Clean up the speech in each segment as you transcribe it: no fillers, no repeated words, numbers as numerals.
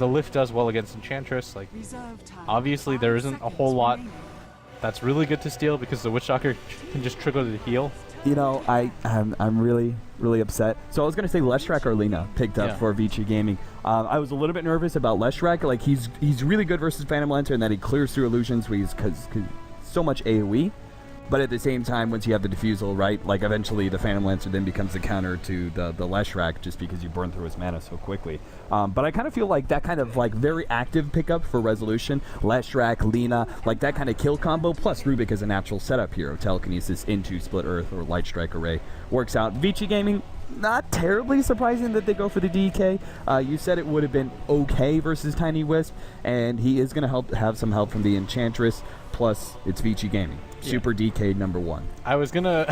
the lift does well against Enchantress. Like, obviously there isn't a whole lot that's really good to steal because the Witch Doctor can just trigger the heal. You know, I'm really upset. So I was gonna say Leshrac or Lina picked up for Vici Gaming. I was a little bit nervous about Leshrac. Like he's really good versus Phantom Lancer, and that he clears through illusions because so much AOE. But at the same time, once you have the defusal, right, like eventually the Phantom Lancer then becomes the counter to the Leshrac just because you burn through his mana so quickly. But I kind of feel like that kind of like very active pickup for Resolution, Leshrac, Lina, like that kind of kill combo, plus Rubik is a natural setup hero. Telekinesis into Split Earth or Light Strike Array works out. Vici Gaming, not terribly surprising that they go for the DK. You said it would have been okay versus Tiny Wisp, and he is going to have some help from the Enchantress, plus it's Vici Gaming. Super DK #1. I was gonna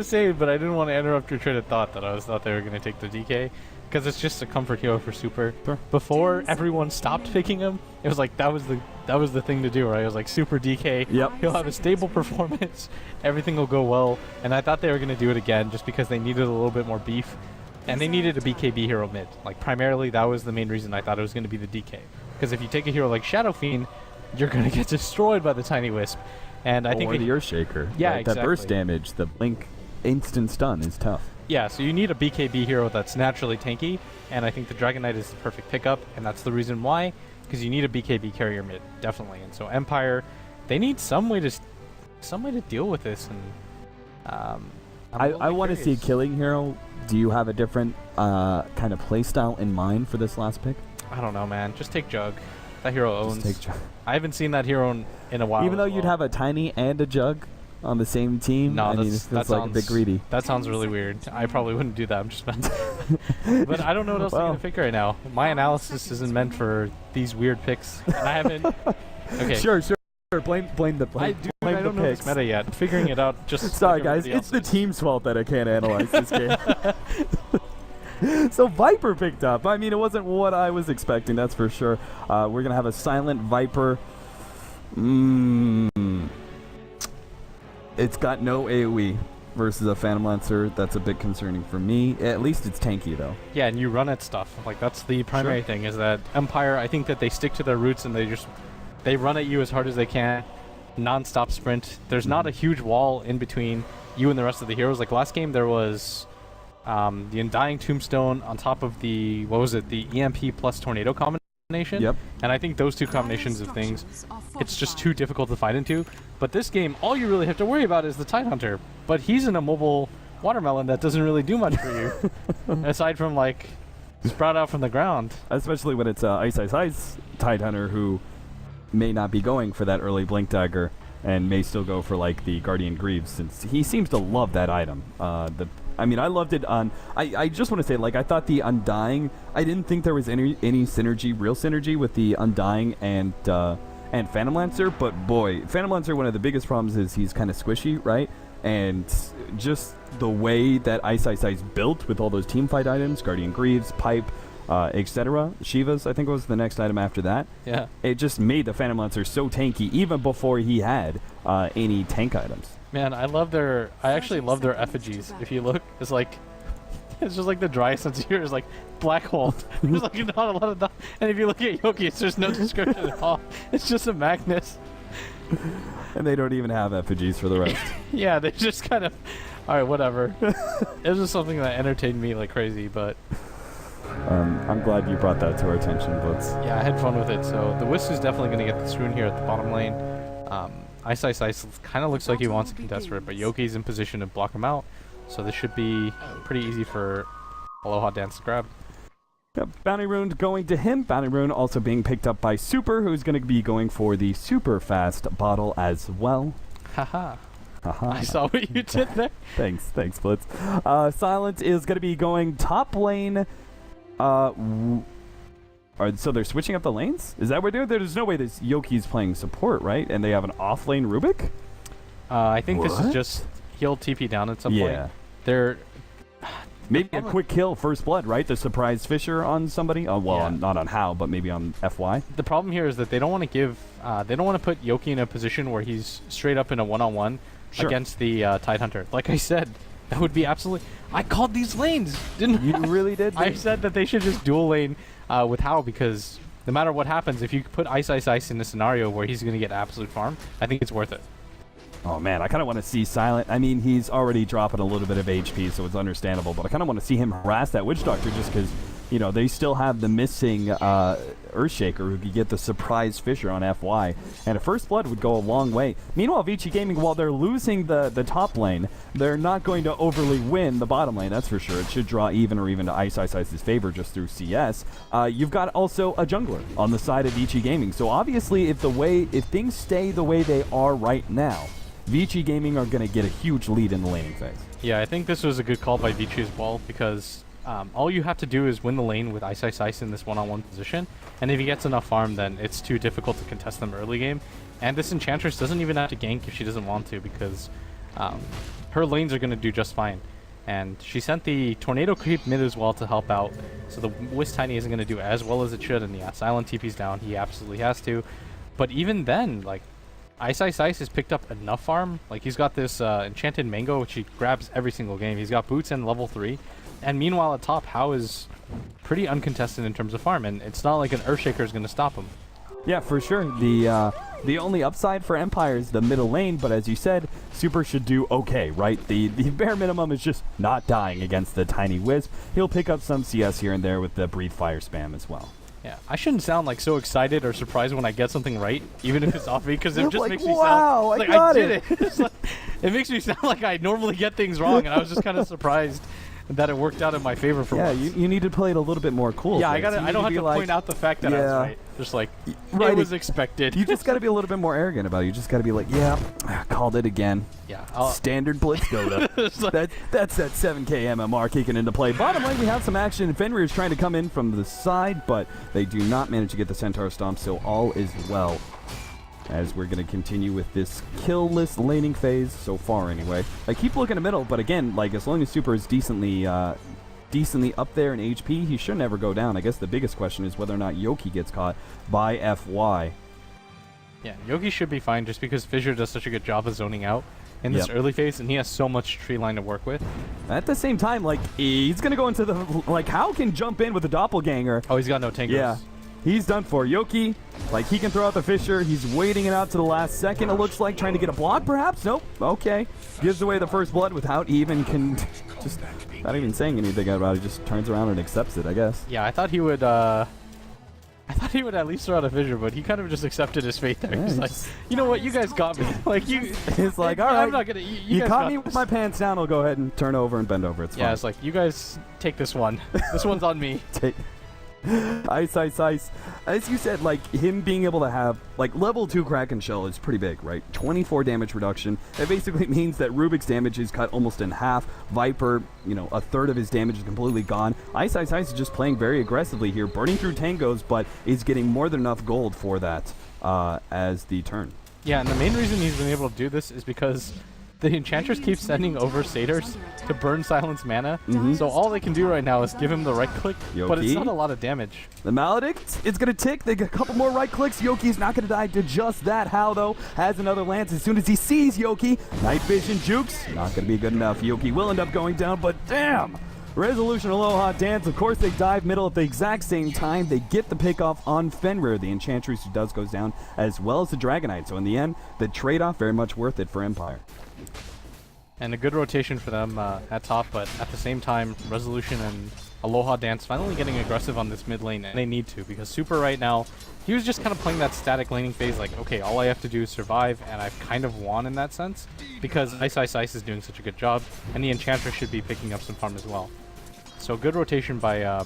say, but I didn't want to interrupt your train of thought that I thought they were gonna take the DK because it's just a comfort hero for Super. Sure. Before everyone stopped picking him, it was like that was the thing to do, right? It was like Super DK. Yep. He'll have a stable performance, everything will go well, and I thought they were gonna do it again just because they needed a little bit more beef, and they needed a BKB hero mid. Like primarily, that was the main reason I thought it was gonna be the DK. Because if you take a hero like Shadow Fiend, you're gonna get destroyed by the Tiny Wisp. And I think the Earthshaker. Yeah, right? exactly. That burst damage, the blink instant stun is tough. Yeah, so you need a BKB hero that's naturally tanky, and I think the Dragon Knight is the perfect pickup, and that's the reason why, because you need a BKB carrier mid, definitely. And so Empire, they need some way to deal with this. And I want to see a killing hero. Do you have a different kind of playstyle in mind for this last pick? I don't know, man. Just take Jug. That hero owns. Just take Jug. I haven't seen that hero in a while. Even though you'd have a Tiny and a Jug on the same team, no, I mean, that's like a bit greedy. That sounds really weird. I probably wouldn't do that. I'm just but I don't know what else to pick right now. My analysis isn't meant for these weird picks. And I haven't. Okay. Sure. Blame the I don't know this meta yet. I'm figuring it out. Just sorry, guys. It's the team's fault that I can't analyze this game. So Viper picked up. I mean, it wasn't what I was expecting, that's for sure. We're going to have a Silent Viper. It's got no AoE versus a Phantom Lancer. That's a bit concerning for me. At least it's tanky, though. Yeah, and you run at stuff. Like, that's the primary thing, is that Empire, I think that they stick to their roots and they run at you as hard as they can. Non-stop sprint. There's not a huge wall in between you and the rest of the heroes. Like, last game there was the Undying Tombstone on top of the, the EMP plus Tornado combination. Yep. And I think those two combinations of things, it's just too difficult to fight into. But this game, all you really have to worry about is the Tidehunter. But he's an immobile watermelon that doesn't really do much for you, aside from, like, sprout out from the ground. Especially when it's Ice Tidehunter, who may not be going for that early Blink Dagger and may still go for, like, the Guardian Greaves, since he seems to love that item. I mean, I loved it on... I just want to say, like, I thought the Undying... I didn't think there was any synergy, real synergy with the Undying and Phantom Lancer, but boy, Phantom Lancer, one of the biggest problems is he's kind of squishy, right? And just the way that Ice built with all those teamfight items, Guardian Greaves, Pipe, etc. Shiva's, I think, was the next item after that. Yeah. It just made the Phantom Lancer so tanky, even before he had any tank items. Man, I actually love their effigies. If you look, it's just like the dry sense here is like black hole. There's like not a lot of and if you look at Yoki, there's no description at all. It's just a Magnus. And they don't even have effigies for the rest. Yeah, they just kind of, all right, whatever. It was just something that entertained me like crazy, but I'm glad you brought that to our attention, Blitz. Yeah, I had fun with it. So the Wisp is definitely going to get this rune here at the bottom lane. Ice kind of looks like he wants to contest for it, but Yoki's in position to block him out. So this should be pretty easy for Aloha Dance to grab. Yep, Bounty Rune going to him. Bounty Rune also being picked up by Super, who's going to be going for the super fast bottle as well. Haha. I saw what you did there. Thanks, Blitz. Silent is going to be going top lane. So they're switching up the lanes? Is that what they're doing? There's no way this Yoki's playing support, right? And they have an off-lane Rubik? I think this is just he'll TP down at some point. They're maybe a quick kill, first blood, right? The surprise Fisher on somebody. Not on How, but maybe on FY. The problem here is that they don't want to give. They don't want to put Yoki in a position where he's straight up in a one-on-one against the Tidehunter. Like I said, that would be absolutely. I called these lanes, didn't I? You really did? I said that they should just dual lane with How, because no matter what happens, if you put Ice in a scenario where he's going to get absolute farm, I think it's worth it. Oh, man, I kind of want to see Silent. I mean, he's already dropping a little bit of HP, so it's understandable. But I kind of want to see him harass that Witch Doctor just because, you know, they still have the missing Earthshaker who could get the surprise Fissure on FY. And a First Blood would go a long way. Meanwhile, Vici Gaming, while they're losing the top lane, they're not going to overly win the bottom lane, that's for sure. It should draw even or even to Ice's favor just through CS. You've got also a jungler on the side of Vici Gaming. So obviously, if things stay the way they are right now, Vici Gaming are going to get a huge lead in the laning phase. Yeah, I think this was a good call by Vici as well, because all you have to do is win the lane with Ice in this one-on-one position, and if he gets enough farm, then it's too difficult to contest them early game. And this Enchantress doesn't even have to gank if she doesn't want to, because her lanes are going to do just fine. And she sent the Tornado Creep mid as well to help out, so the Wisp Tiny isn't going to do as well as it should, and yeah, Silent TP's down, he absolutely has to. But even then, like, Ice has picked up enough farm. Like, he's got this Enchanted Mango, which he grabs every single game. He's got Boots and level 3. And meanwhile, at top, Hao is pretty uncontested in terms of farm, and it's not like an Earthshaker is going to stop him. Yeah, for sure. The only upside for Empire is the middle lane, but as you said, Super should do okay, right? The bare minimum is just not dying against the tiny Wisp. He'll pick up some CS here and there with the Breathe Fire spam as well. Yeah, I shouldn't sound like so excited or surprised when I get something right, even if it's off me, because it just like, makes me wow, sound like I did it. It's like, it makes me sound like I normally get things wrong, and I was just kind of surprised that it worked out in my favor for once. Yeah, you need to play it a little bit more cool. Yeah, I don't have to point out the fact that I was right. Just like, right, it was expected. You just got to be a little bit more arrogant about it. You just got to be like, yeah, called it again. Yeah. Standard Blitz Dota. Like, that's that 7k MMR kicking into play. Bottom lane, we have some action. Fenrir is trying to come in from the side, but they do not manage to get the Centaur Stomp, so all is well. As we're going to continue with this kill-less laning phase, so far anyway. I keep looking in the middle, but again, like, as long as Super is decently up there in HP, he should never go down. I guess the biggest question is whether or not Yoki gets caught by FY. Yeah, Yoki should be fine just because Fissure does such a good job of zoning out in this early phase, and he has so much tree line to work with. At the same time, like, he's going to go into the... Like, Hao can jump in with a doppelganger. Oh, he's got no tankers. Yeah. He's done for. Yoki, like, he can throw out the Fissure. He's waiting it out to the last second, it looks like, trying to get a block, perhaps? Nope. Okay. Gives away the First Blood without even just not even saying anything about it. He just turns around and accepts it, I guess. Yeah, I thought he would at least throw out a Fissure, but he kind of just accepted his fate there. Yeah, he's like, you know what, you guys got me. Like, you... It's like, all right, I'm not gonna... You guys caught me with my pants down, I'll go ahead and turn over and bend over. It's fine. Yeah, it's like, you guys take this one. This one's on me. Ice. As you said, like, him being able to have, like, level 2 Kraken Shell is pretty big, right? 24 damage reduction. It basically means that Rubik's damage is cut almost in half. Viper, you know, a third of his damage is completely gone. Ice is just playing very aggressively here, burning through tangos, but is getting more than enough gold for that as the turn. Yeah, and the main reason he's been able to do this is because the Enchantress keeps sending over Satyrs to burn Silence mana, so all they can do right now is give him the right click, but it's not a lot of damage. The Maledict, it's going to tick. They get a couple more right clicks. Yoki's not going to die to just that. Hao, though, has another lance as soon as he sees Yoki. Night Vision jukes, not going to be good enough. Yoki will end up going down, but damn! Resolution Aloha Dance, of course they dive middle at the exact same time. They get the pick off on Fenrir, the Enchantress who does goes down, as well as the Dragonite. So in the end, the trade-off very much worth it for Empire. And a good rotation for them at top, but at the same time, Resolution and Aloha Dance finally getting aggressive on this mid lane, and they need to, because Super right now, he was just kind of playing that static laning phase, like, okay, all I have to do is survive, and I've kind of won in that sense, because Ice is doing such a good job, and the Enchantress should be picking up some farm as well. So good rotation by,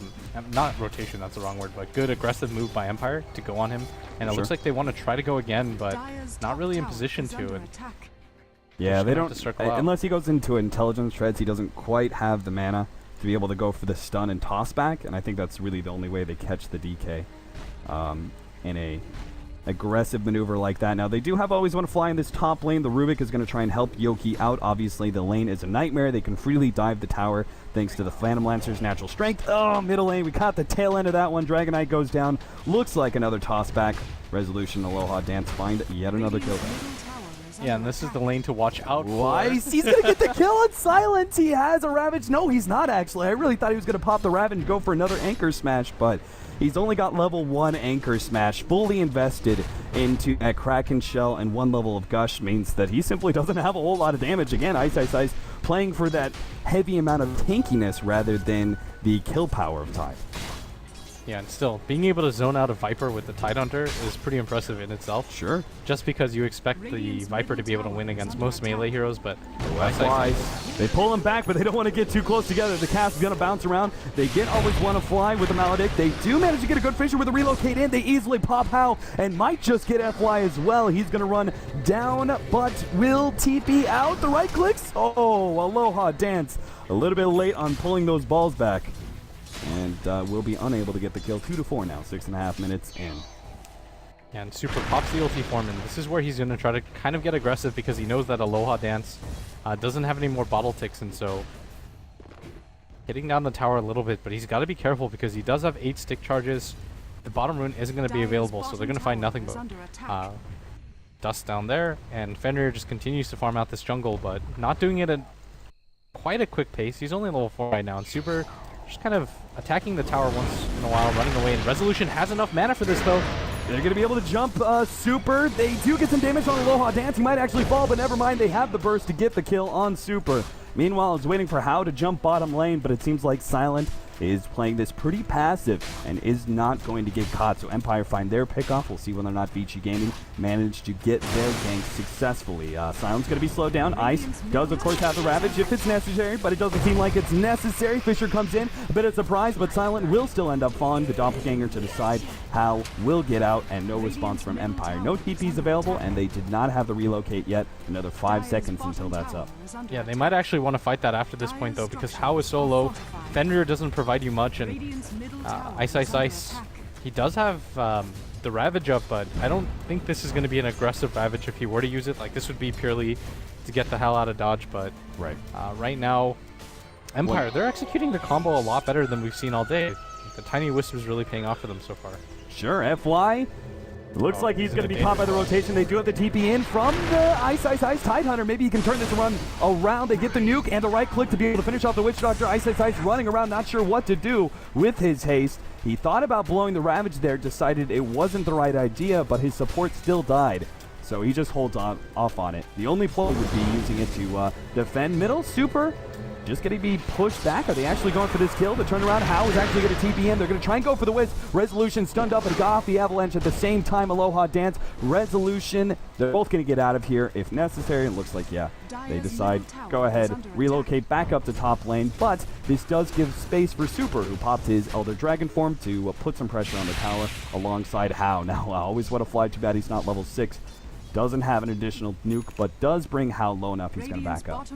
not rotation, that's the wrong word, but good aggressive move by Empire to go on him, and it looks like they want to try to go again, but not really in position to. And yeah, they don't, unless he goes into Intelligence Treads, he doesn't quite have the mana to be able to go for the stun and toss back, and I think that's really the only way they catch the DK in a aggressive maneuver like that. Now, they do have always want to fly in this top lane. The Rubik is going to try and help Yoki out. Obviously, the lane is a nightmare. They can freely dive the tower thanks to the Phantom Lancer's natural strength. Oh, middle lane, we caught the tail end of that one. Dragonite goes down. Looks like another toss back. Resolution, Aloha Dance find yet another kill back. Yeah, and this is the lane to watch out for. Weiss, he's going to get the kill on Silence. He has a Ravage. No, he's not, actually. I really thought he was going to pop the Ravage and go for another Anchor Smash, but He's only got level 1 Anchor Smash fully invested into a Kraken Shell, and 1 level of Gush means that he simply doesn't have a whole lot of damage. Again, Ice playing for that heavy amount of tankiness rather than the kill power of Tide. Yeah, and still, being able to zone out a Viper with the Tidehunter is pretty impressive in itself. Sure. Just because you expect the Viper to be able to win against most melee heroes, but... That's why they pull him back, but they don't want to get too close together. The cast is going to bounce around. They get always want to fly with the Maledict. They do manage to get a good Fisher with a relocate in. They easily pop How and might just get FY as well. He's going to run down, but will TP out. The right clicks. Oh, Aloha Dance. A little bit late on pulling those balls back. And will be unable to get the kill. 2-4 now, 6.5 minutes in. And Super pops the ulti form, and this is where he's going to try to kind of get aggressive because he knows that Aloha Dance doesn't have any more bottle ticks, and so hitting down the tower a little bit, but he's got to be careful because he does have 8 stick charges. The bottom rune isn't going to be available, so they're going to find nothing but dust down there, and Fenrir just continues to farm out this jungle, but not doing it at quite a quick pace. He's only level 4 right now, and Super just kind of attacking the tower once in a while, running away, and Resolution has enough mana for this, though. They're going to be able to jump Super. They do get some damage on Aloha Dance. He might actually fall, but never mind. They have the burst to get the kill on Super. Meanwhile, it's waiting for How to jump bottom lane, but it seems like Silent is playing this pretty passive and is not going to get caught. So Empire find their pickoff. We'll see whether or not Vici Gaming managed to get their gank successfully. Silent's going to be slowed down. Ice does, of course, have the Ravage if it's necessary, but it doesn't seem like it's necessary. Fisher comes in, a bit of surprise, but Silent will still end up falling. The Doppelganger to the side. How will get out, and no response from Empire. No TPs available, and they did not have the relocate yet. Another 5 seconds until that's up. Yeah, they might actually want to fight that after this point, though, because How is so low. Fenrir doesn't provide you much, and Ice, he does have the Ravage up, but I don't think this is going to be an aggressive Ravage if he were to use it. Like, this would be purely to get the hell out of dodge, but right now, Empire, they're executing the combo a lot better than we've seen all day. The Tiny Wisp is really paying off for them so far. Sure, FY. Looks like he's going to be caught by the rotation. They do have the TP in from the Ice Tidehunter. Maybe he can turn this run around. They get the nuke and the right click to be able to finish off the Witch Doctor. Ice running around, not sure what to do with his haste. He thought about blowing the Ravage there, decided it wasn't the right idea, but his support still died. So he just holds off on it. The only play would be using it to defend middle. Super just going to be pushed back. Are they actually going for this kill? The turnaround, How is actually going to TP in. They're going to try and go for the Wisp. Resolution stunned up and got off the Avalanche at the same time. Aloha Dance, Resolution. They're both going to get out of here if necessary. It looks like, yeah, they decide, go ahead, relocate back up to top lane. But this does give space for Super, who popped his Elder Dragon form to put some pressure on the tower alongside How. Now, I always want to fly. Too bad he's not level 6. Doesn't have an additional nuke, but does bring How low enough he's going to back up.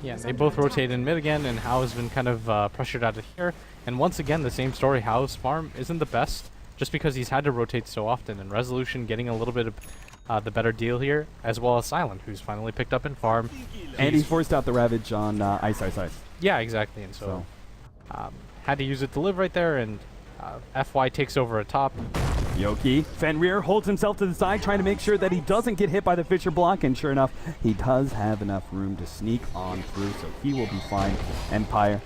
Yeah, they both rotate in mid again, and How has been kind of pressured out of here. And once again, the same story. How's farm isn't the best, just because he's had to rotate so often. And Resolution getting a little bit of the better deal here, as well as Silent, who's finally picked up in farm. And he forced out the Ravage on Ice. Yeah, exactly. And so had to use it to live right there, and FY takes over at top. Yoki, Fenrir holds himself to the side, trying to make sure that he doesn't get hit by the Fisher block, and sure enough, he does have enough room to sneak on through, so he will be fine. Empire,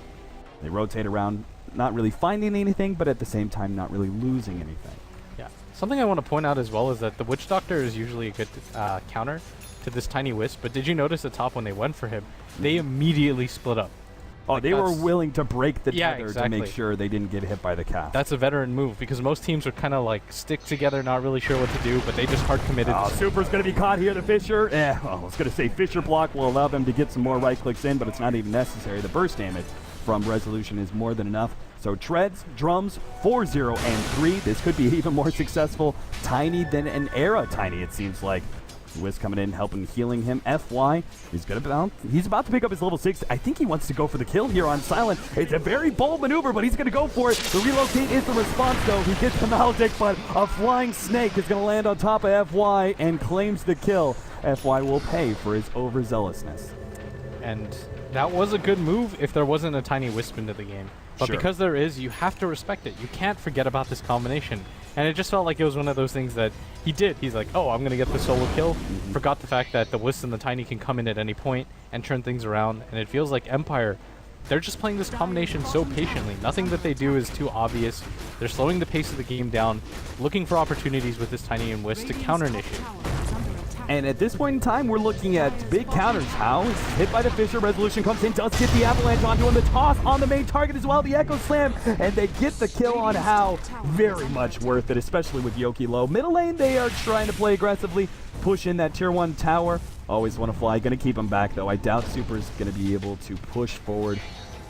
they rotate around, not really finding anything, but at the same time, not really losing anything. Yeah. Something I want to point out as well is that the Witch Doctor is usually a good counter to this Tiny Wisp, but did you notice at top when they went for him, they immediately split up. Oh, like they were willing to break the tether exactly. to make sure they didn't get hit by the cast. That's a veteran move, because most teams would kind of like stick together, not really sure what to do, but they just hard committed. Oh, Super's going to be caught here. The Fisher, I was going to say Fisher block will allow them to get some more right clicks in, but it's not even necessary. The burst damage from Resolution is more than enough. So Treads, Drums, 4-0 and 3. This could be even more successful. Tiny than an era Tiny, it seems like. Wiz coming in, helping, healing him. FY is going to bounce. He's about to pick up his level 6. I think he wants to go for the kill here on Silent. It's a very bold maneuver, but he's going to go for it. The relocate is the response, though. He gets the Maledict, but a flying snake is going to land on top of FY and claims the kill. FY will pay for his overzealousness. And that was a good move if there wasn't a Tiny Wisp into the game. But because there is, you have to respect it. You can't forget about this combination. And it just felt like it was one of those things that he did. He's like, oh, I'm going to get the solo kill. Forgot the fact that the Wisp and the Tiny can come in at any point and turn things around. And it feels like Empire they're just playing this combination so patiently. Nothing that they do is too obvious. They're slowing the pace of the game down, looking for opportunities with this Tiny and Wisp to counter initiate. And at this point in time, we're looking at big counters. How is hit by the Fisher. Resolution comes in, does get the avalanche onto him. The toss on the main target as well. The Echo Slam, and they get the kill on How. Very much worth it, especially with Yoki low. Middle lane, they are trying to play aggressively, push in that tier 1 tower. Always want to fly. Going to keep him back, though. I doubt Super's going to be able to push forward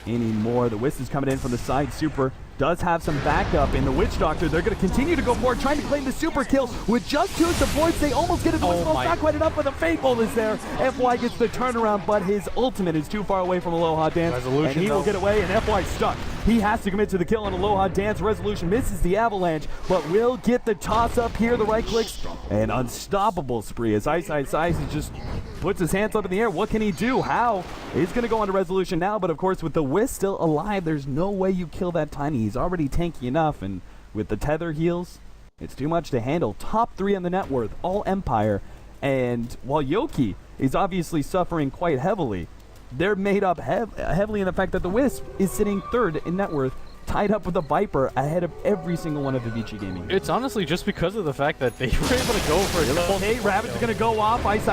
anymore. The Wisp is coming in from the side. Super does have some backup in the Witch Doctor. They're going to continue to go forward, trying to claim the super kill with just 2 supports. They almost get it. Not quite enough, but the Fateful is there. FY gets the turnaround, but his ultimate is too far away from Aloha Dance. Resolution, and he will get away, and FY stuck. He has to commit to the kill on Aloha Dance. Resolution misses the avalanche, but will get the toss up here. The right clicks, an unstoppable spree as Ice he just puts his hands up in the air. What can he do? How is going to go on to Resolution now, but of course with the Wisp still alive, there's no way you kill that Tiny. He's already tanky enough, and with the tether heals, it's too much to handle. Top 3 on the net worth, all Empire, and while Yoki is obviously suffering quite heavily, they're made up heavily in the fact that the Wisp is sitting 3rd in net worth, tied up with the Viper ahead of every single one of the Vici gaming. It's honestly just because of the fact that they were able to go for it. Hey, Ravage is going to go off. Ice.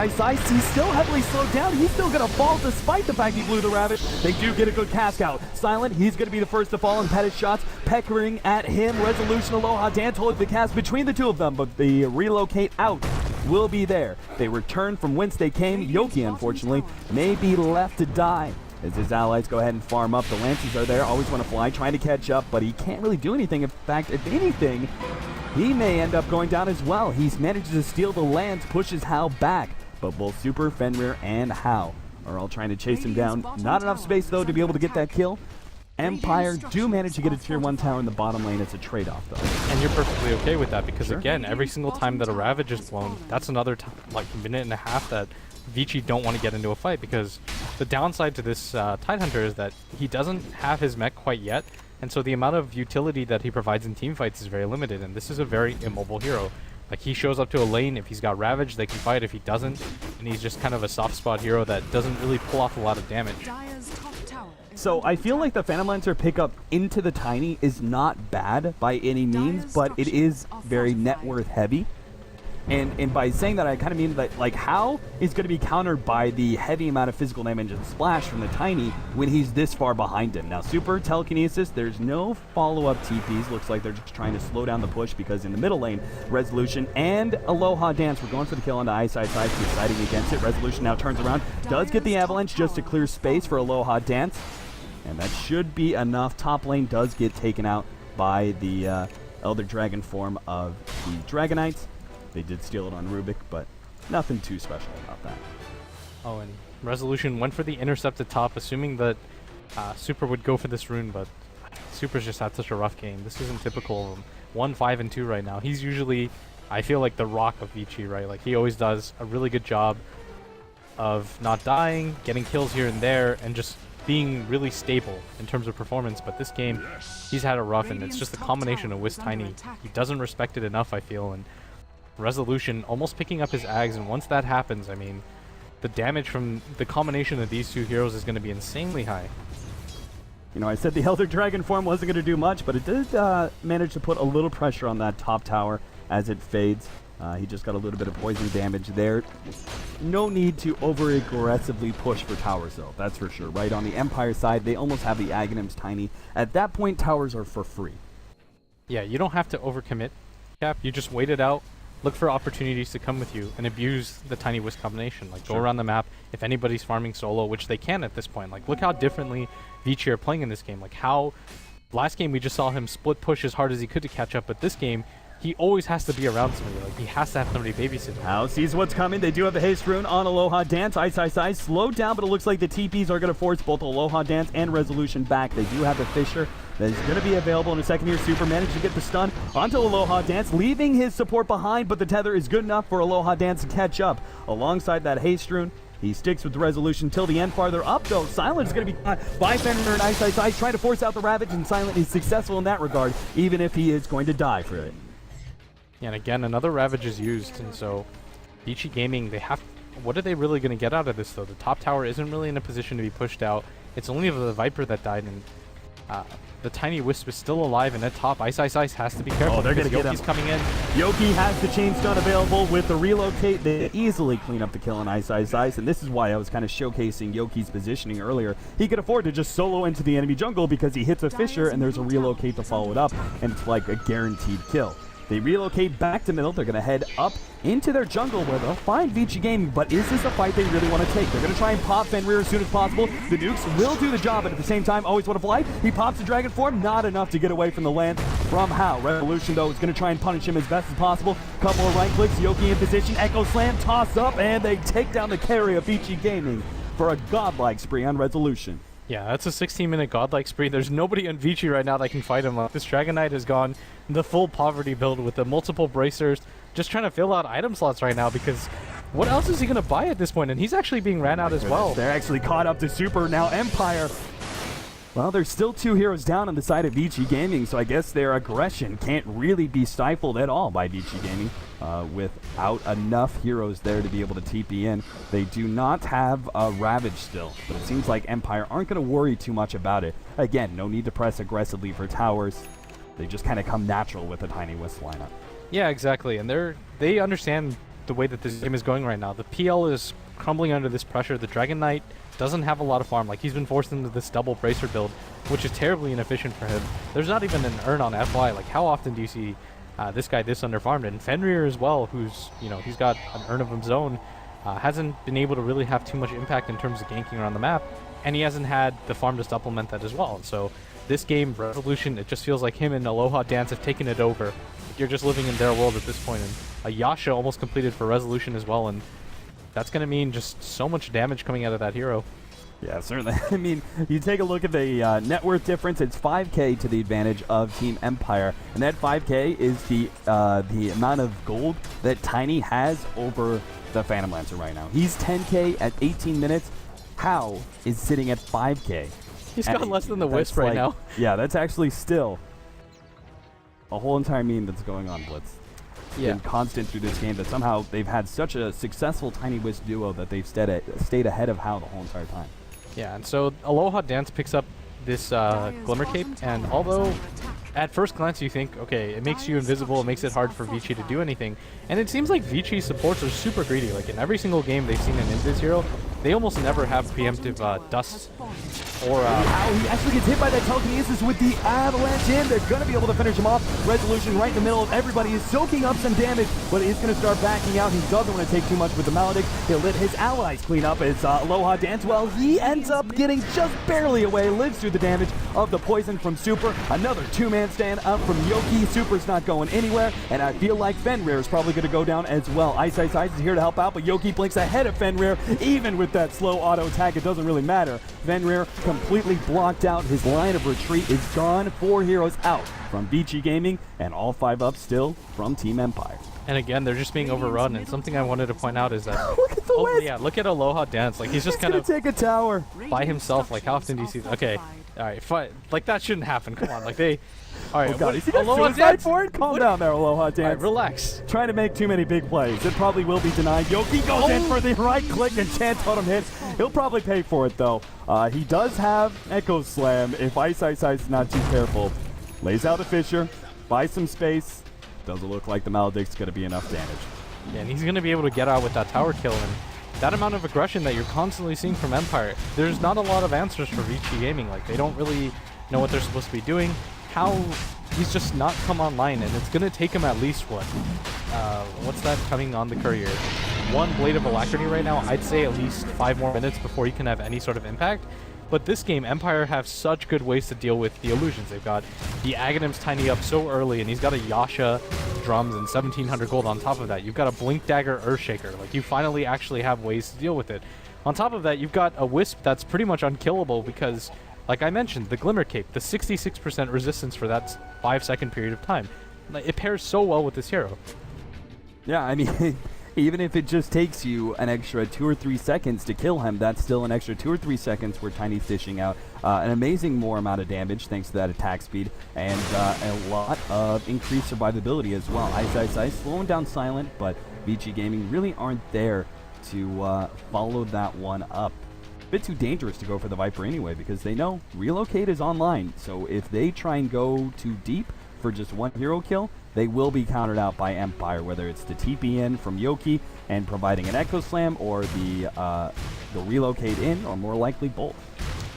He's still heavily slowed down. He's still going to fall despite the fact he blew the Ravage. They do get a good cast out. Silent, he's going to be the first to fall and pet his shots. Peckering at him. Resolution, Aloha Dance holds the cast between the two of them, but the relocate out will be there. They return from whence they came. Yoki, unfortunately, may be left to die as his allies go ahead and farm up. The Lances are there, always want to fly, trying to catch up, but he can't really do anything. In fact, if anything, he may end up going down as well. He's managed to steal the Lance, pushes How back, but both Super, Fenrir, and How are all trying to chase him down. Not enough space, though, to be able to get that kill. Empire do manage to get a tier 1 tower in the bottom lane. It's a trade-off, though. And you're perfectly okay with that because, again, every single time that a Ravage is blown, that's another minute and a half that Vici don't want to get into a fight, because the downside to this Tidehunter is that he doesn't have his mech quite yet, and so the amount of utility that he provides in team fights is very limited, and this is a very immobile hero. Like, he shows up to a lane, if he's got Ravage, they can fight. If he doesn't, and he's just kind of a soft spot hero that doesn't really pull off a lot of damage. So I feel like the Phantom Lancer pickup into the Tiny is not bad by any means, but it is very net worth heavy. And by saying that, I kind of mean that, like, How is going to be countered by the heavy amount of physical damage and splash from the Tiny when he's this far behind him. Now, Super Telekinesis, there's no follow-up TPs. Looks like they're just trying to slow down the push, because in the middle lane, Resolution and Aloha Dance, we're going for the kill on the Ice, deciding against it. Resolution now turns around, does get the Avalanche just to clear space for Aloha Dance, and that should be enough. Top lane does get taken out by the Elder Dragon form of the Dragonites. They did steal it on Rubik, but nothing too special about that. Oh, and Resolution went for the intercept at top, assuming that Super would go for this rune, but Super's just had such a rough game. This isn't typical of him. 1-5-2 right now. He's usually, I feel like, the rock of Vici, right? Like, he always does a really good job of not dying, getting kills here and there, and just being really stable in terms of performance. But this game, he's had it rough, and it's just a combination of Wisp Tiny. He doesn't respect it enough, I feel, and Resolution almost picking up his Ags, and once that happens, I mean, the damage from the combination of these two heroes is going to be insanely high. You know, I said the Elder Dragon form wasn't going to do much, but it did manage to put a little pressure on that top tower as it fades. He just got a little bit of poison damage there. No need to over-aggressively push for towers, though, that's for sure. Right on the Empire side, they almost have the Aghanims Tiny. At that point, towers are for free. Yeah, you don't have to overcommit, Cap. You just wait it out. Look for opportunities to come with you and abuse the Tiny Wisp combination. Like, go around the map. If anybody's farming solo, which they can at this point. Like, look how differently Vici are playing in this game. Like, how last game we just saw him split push as hard as he could to catch up, but this game, he always has to be around somebody. Like, he has to have somebody babysitting. How sees what's coming. They do have the haste rune on Aloha Dance. Ice. Slowed down, but it looks like the TPs are going to force both Aloha Dance and Resolution back. They do have the Fisher that is going to be available in a second here. Super managed to get the stun onto Aloha Dance, leaving his support behind, but the tether is good enough for Aloha Dance to catch up. Alongside that haste rune, he sticks with the Resolution till the end. Farther up, though, Silent is going to be by Fenrir and Ice, trying to force out the Ravage, and Silent is successful in that regard, even if he is going to die for it. Yeah, and again, another Ravage is used, and so Vici Gaming, they have what are they really going to get out of this, though? The top tower isn't really in a position to be pushed out. It's only the Viper that died, and the Tiny Wisp is still alive, and at top, Ice has to be careful. Oh, they're going to get him. Yoki's coming in. Yoki has the chain stun available with the relocate. They easily clean up the kill on Ice, and this is why I was kind of showcasing Yoki's positioning earlier. He could afford to just solo into the enemy jungle because he hits a Fissure, and there's a relocate to follow it up, and it's like a guaranteed kill. They relocate back to middle. They're going to head up into their jungle where they'll find Vici Gaming, but is this a fight they really want to take? They're going to try and pop Fenrir as soon as possible. The nukes will do the job, but at the same time, always want to fly. He pops the dragon form, not enough to get away from the land from How. Revolution, though, is going to try and punish him as best as possible. Couple of right clicks, Yoki in position, Echo Slam, toss up, and they take down the carry of Vici Gaming for a godlike spree on Resolution. Yeah, that's a 16-minute godlike spree. There's nobody on Vici right now that can fight him. This Dragon Knight has gone the full poverty build with the multiple bracers, just trying to fill out item slots right now because what else is he going to buy at this point? And he's actually being ran out as well. They're actually caught up to Super. Now Empire. Well, there's still 2 heroes down on the side of Vici Gaming, so I guess their aggression can't really be stifled at all by Vici Gaming. Without enough heroes there to be able to TP in. They do not have a Ravage still, but it seems like Empire aren't going to worry too much about it. Again, no need to press aggressively for towers. They just kind of come natural with a Tiny Wisp lineup. Yeah, exactly, and they understand the way that this game is going right now. The PL is crumbling under this pressure. The Dragon Knight doesn't have a lot of farm. Like, he's been forced into this double bracer build, which is terribly inefficient for him. There's not even an earn on FY. Like, how often do you see this guy this underfarmed? And Fenrir as well, who's, he's got an earn of his own, hasn't been able to really have too much impact in terms of ganking around the map, and he hasn't had the farm to supplement that as well. So this game, Resolution, it just feels like him and Aloha Dance have taken it over. You're just living in their world at this point, and a Yasha almost completed for Resolution as well, and that's going to mean just so much damage coming out of that hero. Yeah, certainly. I mean, you take a look at the net worth difference. It's 5K to the advantage of Team Empire, and that 5K is the amount of gold that Tiny has over the Phantom Lancer right now. He's 10K at 18 minutes. How is sitting at 5K? He's got less than the Wisp right now. Yeah, that's actually still a whole entire meme that's going on, Blitz. Yeah. Been constant through this game, that somehow they've had such a successful Tiny Wisp duo that they've stayed ahead of How the whole entire time. Yeah, and so Aloha Dance picks up this Glimmer Cape, and although at first glance you think, okay, it makes you invisible, it makes it hard for Vici to do anything, and it seems like Vici supports are super greedy. Like, in every single game they've seen an Invis hero, they almost never have preemptive dust or wow, he actually gets hit by that telekinesis with the avalanche in. They're going to be able to finish him off. Resolution right in the middle of everybody is soaking up some damage, but he's going to start backing out. He doesn't want to take too much with the Maledict. He'll let his allies clean up as Aloha Dance. Well, he ends up getting just barely away, lives through the damage of the poison from Super. Another 2-man stand up from Yoki. Super's not going anywhere, and I feel like Fenrir is probably going to go down as well. Ice is here to help out, but Yoki blinks ahead of Fenrir. Even with that slow auto attack, it doesn't really matter. Fenrir completely blocked out. His line of retreat is gone. 4 heroes out from Vici Gaming, and all 5 up still from Team Empire. And again, they're just being overrun, and something I wanted to point out is that look at the Wisp. Yeah, look at Aloha Dance. Like, he's just kind of take a tower by himself. Like, how often do you see that? Okay, all right, fine. Like, that shouldn't happen. Come on, like, they all right, oh God, is he Aloha suicide Dance for it? Calm down there, Aloha Dance. All right, relax. Trying to make too many big plays. It probably will be denied. Yoki goes in for the right click and Chant Totem hits. He'll probably pay for it, though. He does have Echo Slam if Ice is not too careful. Lays out a Fissure, buys some space. Doesn't look like the Maledict's going to be enough damage. Yeah, and he's going to be able to get out with that tower kill, and that amount of aggression that you're constantly seeing from Empire, there's not a lot of answers for Vici Gaming. Like, they don't really know what they're supposed to be doing. How he's just not come online, and it's going to take him at least what's that coming on the courier? 1 Blade of Alacrity right now. I'd say at least 5 more minutes before he can have any sort of impact. But this game, Empire have such good ways to deal with the illusions. They've got the Aghanim's Tiny up so early, and he's got a Yasha drums and 1,700 gold on top of that. You've got a Blink Dagger Earthshaker. Like, you finally actually have ways to deal with it. On top of that, you've got a Wisp that's pretty much unkillable because, like I mentioned, the Glimmer Cape, the 66% resistance for that 5-second period of time. It pairs so well with this hero. Yeah, I mean, even if it just takes you an extra 2 or 3 seconds to kill him, that's still an extra 2 or 3 seconds where Tiny's dishing out an amazing more amount of damage thanks to that attack speed and a lot of increased survivability as well. Ice slowing down Silent, but Vici Gaming really aren't there to follow that one up. A bit too dangerous to go for the Viper anyway, because they know relocate is online. So if they try and go too deep for just one hero kill, they will be countered out by Empire, whether it's the TP in from Yoki and providing an Echo Slam, or the relocate in, or more likely both.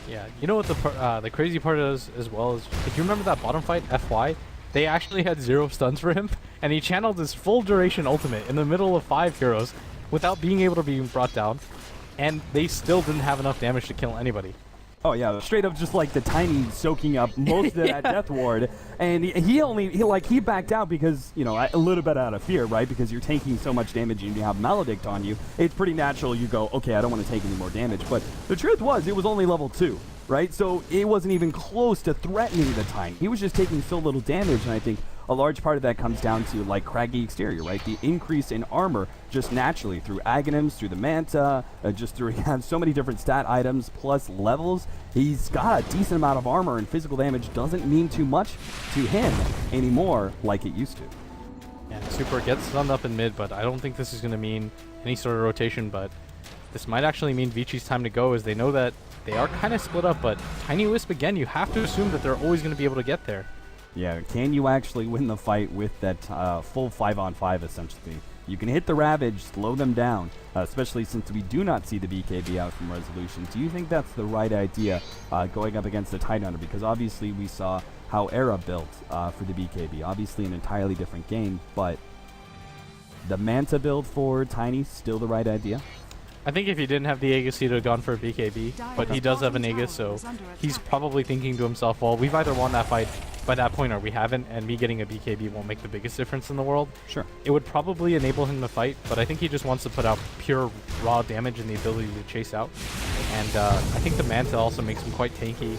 Yeah, you know what the crazy part is as well is, if you remember that bottom fight, FY, they actually had 0 stuns for him, and he channeled his full duration ultimate in the middle of 5 heroes without being able to be brought down, and they still didn't have enough damage to kill anybody. Oh yeah, straight up just like the Tiny soaking up most of that death ward, and he backed out because, you know, a little bit out of fear, right? Because you're taking so much damage and you have Maledict on you, it's pretty natural you go, okay, I don't want to take any more damage. But the truth was, it was only level 2, right? So it wasn't even close to threatening the Tiny. He was just taking so little damage, and I think a large part of that comes down to, like, craggy exterior, right? The increase in armor just naturally through Aghanims, through the Manta, just through, he has so many different stat items plus levels. He's got a decent amount of armor, and physical damage doesn't mean too much to him anymore like it used to. Yeah, Super gets stunned up in mid, but I don't think this is going to mean any sort of rotation, but this might actually mean Vici's time to go, as they know that they are kind of split up, but Tiny Wisp, again, you have to assume that they're always going to be able to get there. Yeah, can you actually win the fight with that full 5-on-5, essentially? You can hit the Ravage, slow them down, especially since we do not see the BKB out from Resolution. Do you think that's the right idea going up against the Tidehunter? Because obviously we saw how Era built for the BKB. Obviously an entirely different game, but the Manta build for Tiny, still the right idea? I think if he didn't have the Aegis, he'd have gone for a BKB, but he does have an Aegis, so he's probably thinking to himself, well, we've either won that fight by that point or we haven't, and me getting a BKB won't make the biggest difference in the world. Sure. It would probably enable him to fight, but I think he just wants to put out pure raw damage and the ability to chase out. And I think the Manta also makes him quite tanky.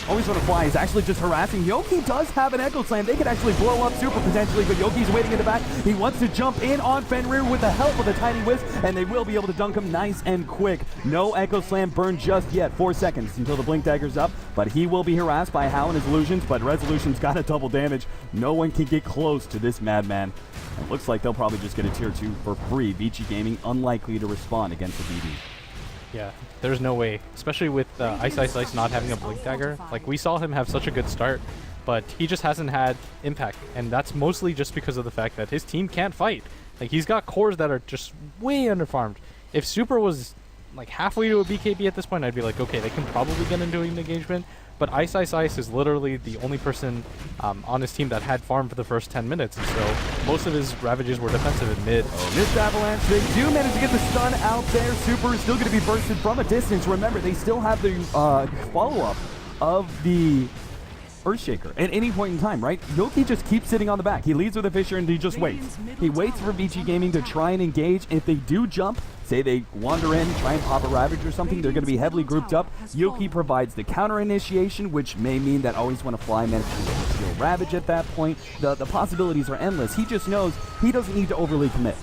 Always want to fly. He's actually just harassing. Yoki does have an Echo Slam. They could actually blow up Super potentially, but Yoki's waiting in the back. He wants to jump in on Fenrir with the help of the Tiny Wisp, and they will be able to dunk him nice and quick. No Echo Slam burn just yet. 4 seconds until the Blink Dagger's up, but he will be harassed by Hao and his illusions, but Resolution's got a double damage. No one can get close to this madman. It looks like they'll probably just get a tier 2 for free. Vici Gaming unlikely to respond against the BD. Yeah, there's no way, especially with Ice Ice Ice not having a Blink Dagger. Like, we saw him have such a good start, but he just hasn't had impact, and that's mostly just because of the fact that his team can't fight. Like, he's got cores that are just way underfarmed. If Super was like halfway to a BKB at this point, I'd be like, okay, they can probably get into an engagement. But Ice Ice Ice is literally the only person on his team that had farm for the first 10 minutes, and so most of his Ravages were defensive in mid. Oh, missed Avalanche. They do manage to get the stun out there. Super is still going to be bursted from a distance. Remember, they still have the follow-up of the Earthshaker at any point in time, right? Yoki just keeps sitting on the back. He leads with a Fissure and he just waits. He waits for Vici Gaming to try and engage. If they do jump, say they wander in, try and pop a Ravage or something, they're going to be heavily grouped up. Yoki provides the counter initiation, which may mean that Always Want to Fly manages to steal Ravage at that point. The possibilities are endless. He just knows he doesn't need to overly commit.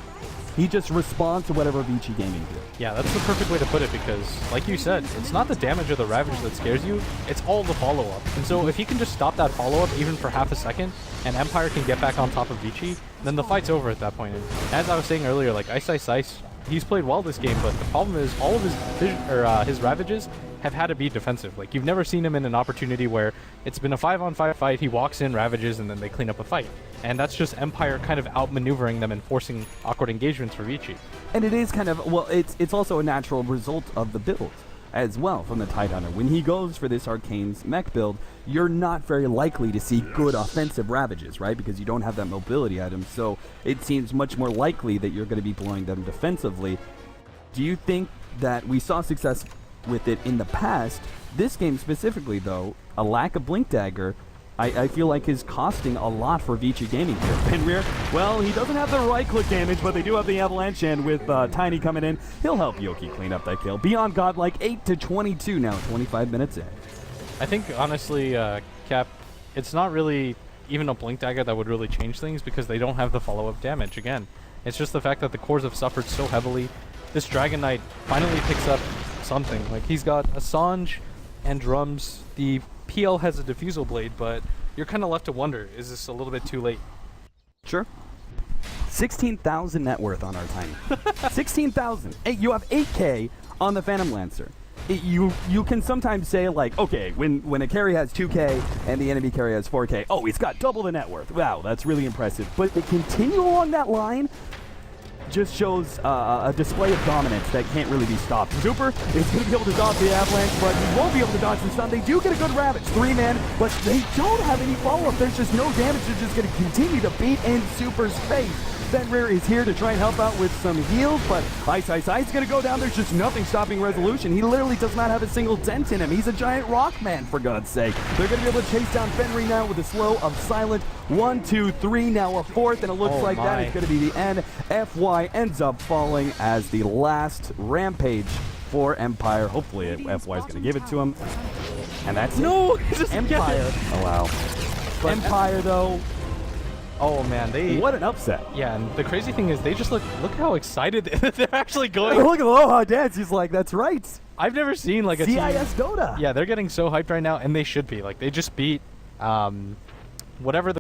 He just responds to whatever Vici Gaming do. Yeah, that's the perfect way to put it, because, like you said, it's not the damage or the Ravage that scares you, it's all the follow-up. And so if he can just stop that follow-up even for half a second, and Empire can get back on top of Vici, then the fight's over at that point. And as I was saying earlier, like, Ice Ice Ice, he's played well this game, but the problem is all of his Ravages have had to be defensive. Like, you've never seen him in an opportunity where it's been a 5-on-5 fight, he walks in, Ravages, and then they clean up a fight. And that's just Empire kind of outmaneuvering them and forcing awkward engagements for Vici. And it is kind of, well, it's also a natural result of the build as well from the Tidehunter. When he goes for this Arcane's mech build, you're not very likely to see good offensive Ravages, right? Because you don't have that mobility item, so it seems much more likely that you're going to be blowing them defensively. Do you think that we saw success with it in the past? This game specifically, though, a lack of Blink Dagger, I feel like is costing a lot for Vici Gaming here. Fenrir, well, he doesn't have the right-click damage, but they do have the Avalanche, and with Tiny coming in, he'll help Yoki clean up that kill. Beyond Godlike, 8-22 now, 25 minutes in. I think, honestly, Cap, it's not really even a Blink Dagger that would really change things, because they don't have the follow-up damage. Again, it's just the fact that the cores have suffered so heavily. This Dragon Knight finally picks up something. Like, he's got Assange and drums. The PL has a Diffusal Blade, but you're kind of left to wonder, is this a little bit too late? Sure. 16,000 net worth on our Tiny. 16,000. Hey, you have 8K on the Phantom Lancer. You can sometimes say, like, okay, when a carry has 2K and the enemy carry has 4K, oh, he's got double the net worth. Wow, that's really impressive. But to continue along that line just shows a display of dominance that can't really be stopped. Super is going to be able to dodge the avalanche, but he won't be able to dodge the stun. They do get a good Ravage, 3-man, but they don't have any follow-up. There's just no damage. They're just going to continue to beat in Super's face. Fenrir is here to try and help out with some heals, but Ice is going to go down. There's just nothing stopping Resolution. He literally does not have a single dent in him. He's a giant rock man, for God's sake. They're going to be able to chase down Fenrir now with a slow of Silent. 1, 2, 3, now a fourth, and it looks like that is going to be the end. FY ends up falling as the last rampage for Empire. Hopefully FY is going to give it to him. And that's it. Empire. Oh, wow. But Empire, though... Oh man, what an upset! Yeah, and the crazy thing is, they just look how excited they're actually going. Look at Aloha dance. He's like, that's right. I've never seen like a CIS team. Dota. Yeah, they're getting so hyped right now, and they should be. Like they just beat whatever the